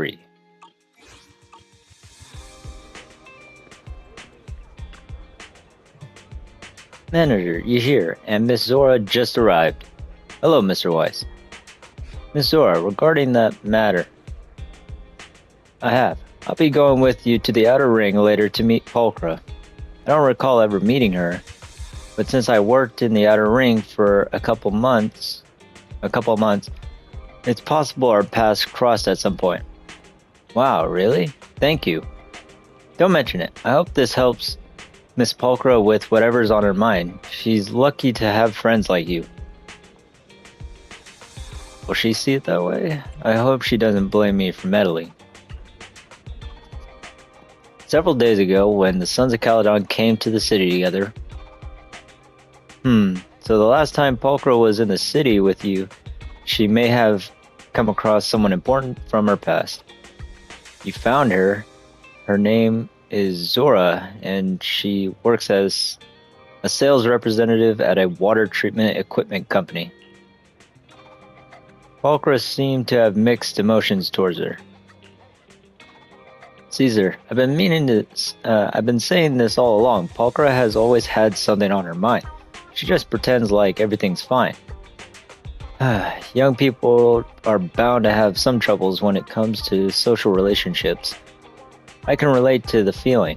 3. Manager, you here, and Miss Zora just arrived. Hello, Mr. Weiss. Miss Zora, regarding that matter, I'll be going with you to the outer ring later to meet Pulchra. I don't recall ever meeting her, but since I worked in the outer ring for a couple months, it's possible our paths crossed at some point. Wow, really? Thank you. Don't mention it. I hope this helps Miss Pulchra with whatever's on her mind. She's lucky to have friends like you. Will she see it that way? I hope she doesn't blame me for meddling. Several days ago, when the Sons of Caledon came to the city together. So the last time Pulchra was in the city with you, she may have come across someone important from her past. You found her. Her name is Zora, and she works as a sales representative at a water treatment equipment company. Pulchra seemed to have mixed emotions towards her. Caesar, I've been saying this all along. Pulchra has always had something on her mind. She just pretends like everything's fine. Young people are bound to have some troubles when it comes to social relationships. I can relate to the feeling.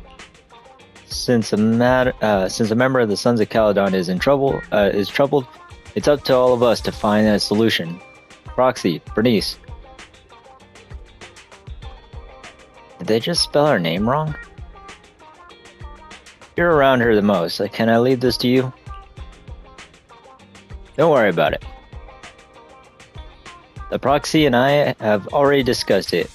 Since a member of the Sons of Caledon is troubled, it's up to all of us to find a solution. Roxy, Bernice. Did they just spell her name wrong? You're around her the most. Can I leave this to you? Don't worry about it. The proxy and I have already discussed it.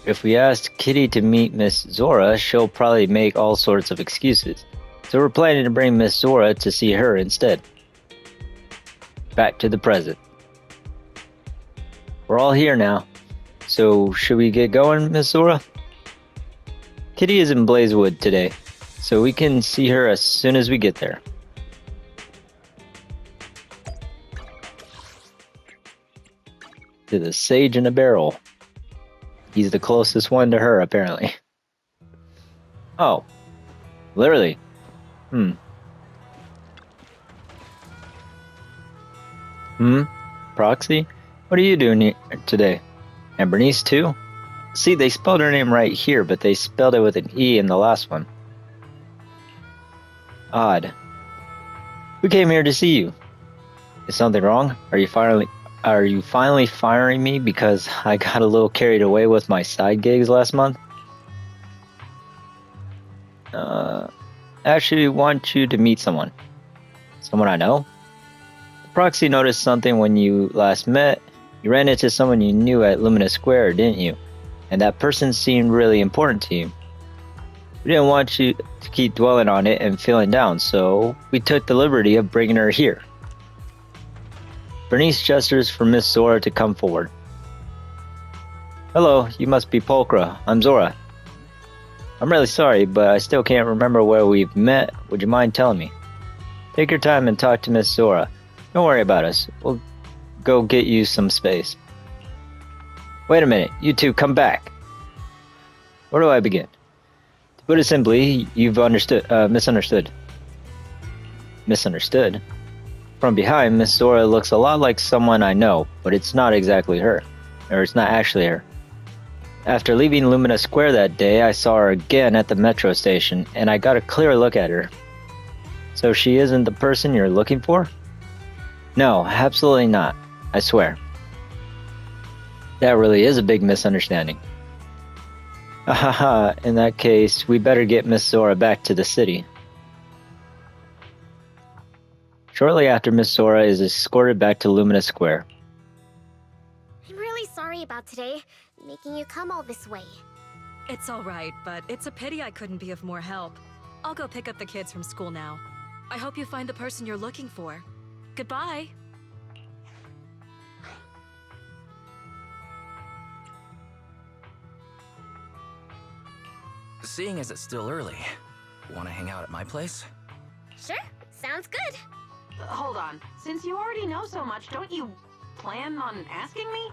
If we asked Kitty to meet Miss Zora, she'll probably make all sorts of excuses. So we're planning to bring Miss Zora to see her instead. Back to the present. We're all here now. So should we get going, Miss Zora? Kitty is in Blazewood today, so we can see her as soon as we get there. To the sage in a barrel. He's the closest one to her, apparently. Oh. Literally. Proxy? What are you doing here today? And Bernice too? See, they spelled her name right here, but they spelled it with an E in the last one. Odd. We came here to see you. Is something wrong? Are you finally firing me because I got a little carried away with my side gigs last month? Actually want you to meet someone. Someone I know? The proxy noticed something when you last met. You ran into someone you knew at Lumina Square, didn't you? And that person seemed really important to you. We didn't want you to keep dwelling on it and feeling down, so we took the liberty of bringing her here. Bernice gestures for Miss Zora to come forward. Hello, you must be Pulchra. I'm Zora. I'm really sorry, but I still can't remember where we've met. Would you mind telling me? Take your time and talk to Miss Zora. Don't worry about us. We'll go get you some space. Wait a minute, you two, come back. Where do I begin? To put it simply, you've misunderstood. Misunderstood? From behind, Miss Zora looks a lot like someone I know, but it's not exactly her. Or it's not actually her. After leaving Lumina Square that day, I saw her again at the metro station, and I got a clear look at her. So she isn't the person you're looking for? No, absolutely not. I swear. That really is a big misunderstanding. Ahaha, in that case, we better get Miss Zora back to the city. Shortly after, Miss Zora is escorted back to Lumina Square. I'm really sorry about today, making you come all this way. It's alright, but it's a pity I couldn't be of more help. I'll go pick up the kids from school now. I hope you find the person you're looking for. Goodbye! Seeing as it's still early, want to hang out at my place? Sure, sounds good. Hold on. Since you already know so much, don't you plan on asking me?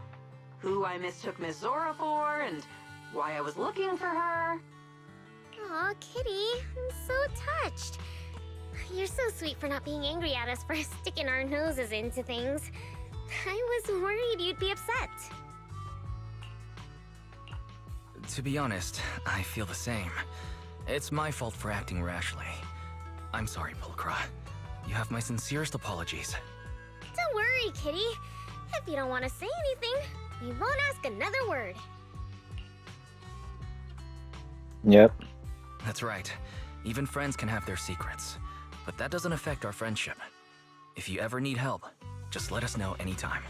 who I mistook Miss Zora for, and why I was looking for her. Aw, Kitty, I'm so touched. You're so sweet for not being angry at us for sticking our noses into things. I was worried you'd be upset. To be honest, I feel the same. It's my fault for acting rashly. I'm sorry, Pulchra. You have my sincerest apologies. Don't worry, Kitty. If you don't want to say anything, we won't ask another word. Yep. That's right. Even friends can have their secrets. But that doesn't affect our friendship. If you ever need help, just let us know anytime.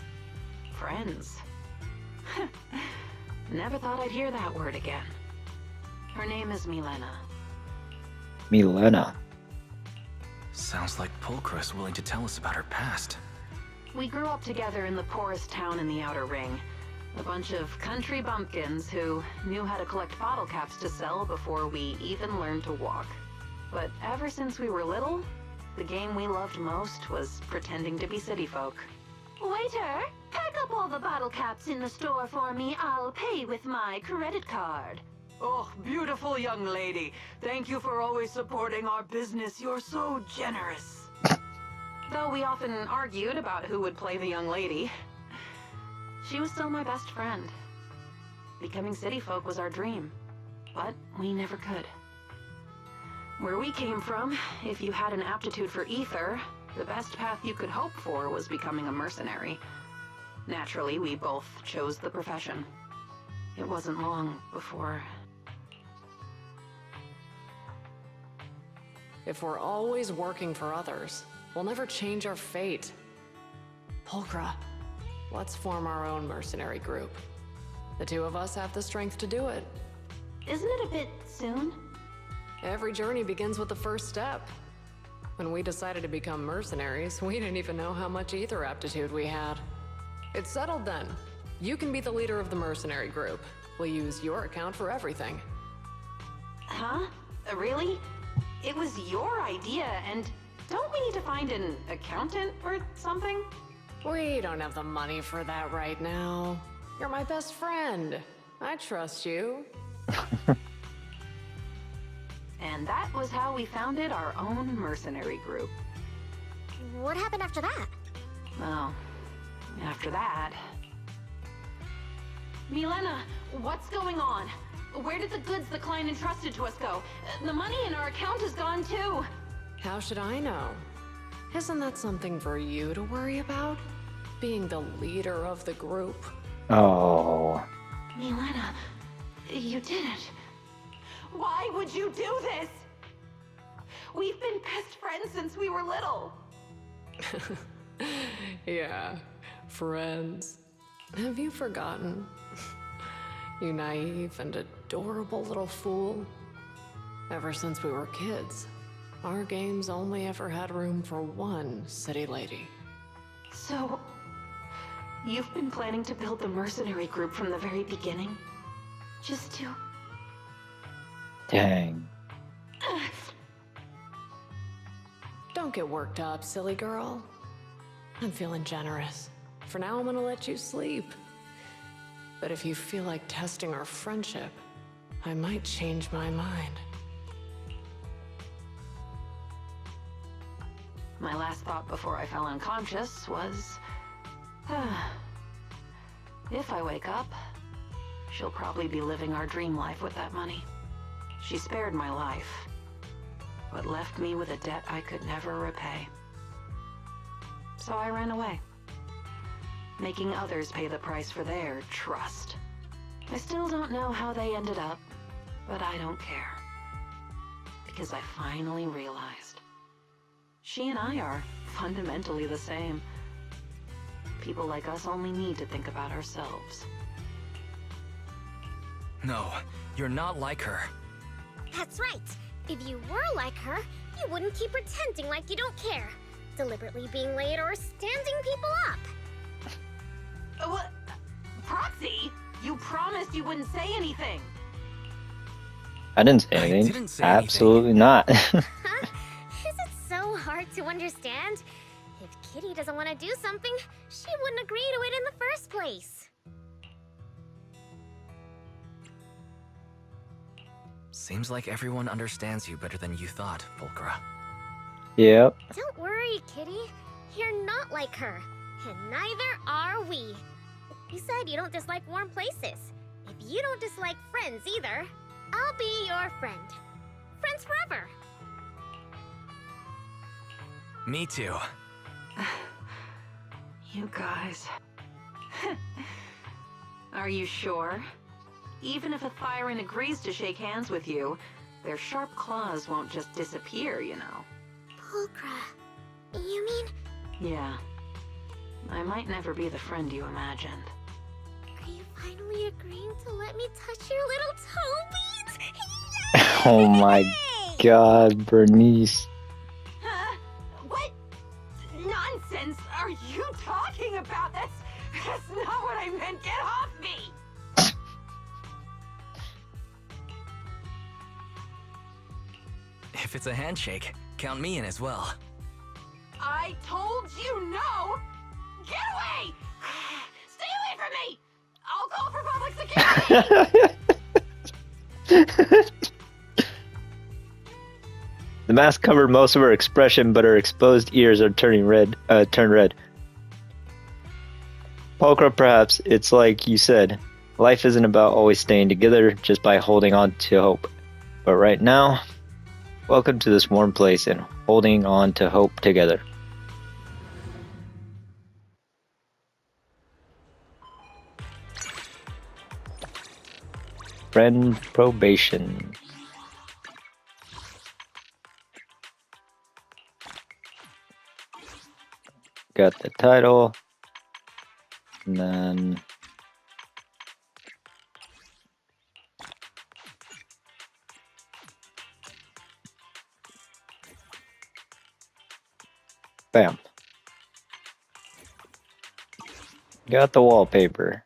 Friends. Never thought I'd hear that word again. Her name is Milena. Milena. Sounds like Pulchra's willing to tell us about her past. We grew up together in the poorest town in the Outer Ring. A bunch of country bumpkins who knew how to collect bottle caps to sell before we even learned to walk. But ever since we were little, the game we loved most was pretending to be city folk. Waiter, pack up all the bottle caps in the store for me. I'll pay with my credit card. Oh, beautiful young lady. Thank you for always supporting our business. You're so generous. Though we often argued about who would play the young lady, she was still my best friend. Becoming city folk was our dream, but we never could. Where we came from, if you had an aptitude for ether, the best path you could hope for was becoming a mercenary. Naturally, we both chose the profession. It wasn't long before... If we're always working for others, we'll never change our fate. Pulchra, let's form our own mercenary group. The two of us have the strength to do it. Isn't it a bit soon? Every journey begins with the first step. When we decided to become mercenaries, we didn't even know how much ether aptitude we had. It's settled then. You can be the leader of the mercenary group. We'll use your account for everything. Huh? Really? It was your idea, and don't we need to find an accountant or something? We don't have the money for that right now. You're my best friend. I trust you. And that was how we founded our own mercenary group. What happened after that? Well, after that... Milena, what's going on? Where did the goods the client entrusted to us go? The money in our account is gone too. How should I know? Isn't that something for you to worry about? Being the leader of the group? Oh. Milena, you did it. Why would you do this? We've been best friends since we were little. Yeah, friends. Have you forgotten? You naive and adorable little fool. Ever since we were kids, our games only ever had room for one city lady. So, you've been planning to build the mercenary group from the very beginning? Just to... Dang. Don't get worked up, silly girl. I'm feeling generous. For now, I'm gonna let you sleep. But if you feel like testing our friendship, I might change my mind. My last thought before I fell unconscious was... if I wake up, she'll probably be living our dream life with that money. She spared my life, but left me with a debt I could never repay. So I ran away, making others pay the price for their trust. I still don't know how they ended up, but I don't care. Because I finally realized she and I are fundamentally the same. People like us only need to think about ourselves. No, you're not like her. That's right. If you were like her, you wouldn't keep pretending like you don't care. Deliberately being late or standing people up. What? Proxy? You promised you wouldn't say anything. I didn't say I anything. didn't say anything. Absolutely not. Huh? Is it so hard to understand? If Kitty doesn't want to do something, she wouldn't agree to it in the first place. Seems like everyone understands you better than you thought, Pulchra. Yep. Don't worry, Kitty. You're not like her, and neither are we. You said you don't dislike warm places. If you don't dislike friends either, I'll be your friend. Friends forever. Me too. You guys. Are you sure? Even if a Thyran agrees to shake hands with you, their sharp claws won't just disappear, you know. Pulchra, you mean... Yeah. I might never be the friend you imagined. Are you finally agreeing to let me touch your little toe beads? Oh my Yay! god, Bernice. What nonsense are you talking about? That's not what I meant. Get off me! If it's a handshake, count me in as well. I told you no! Get away! Stay away from me! I'll call for public security! The mask covered most of her expression, but her exposed ears are turned red. Pulchra, perhaps it's like you said, life isn't about always staying together just by holding on to hope. But right now, welcome to this warm place and holding on to hope together. Friend probation. Got the title. And then bam. Got the wallpaper.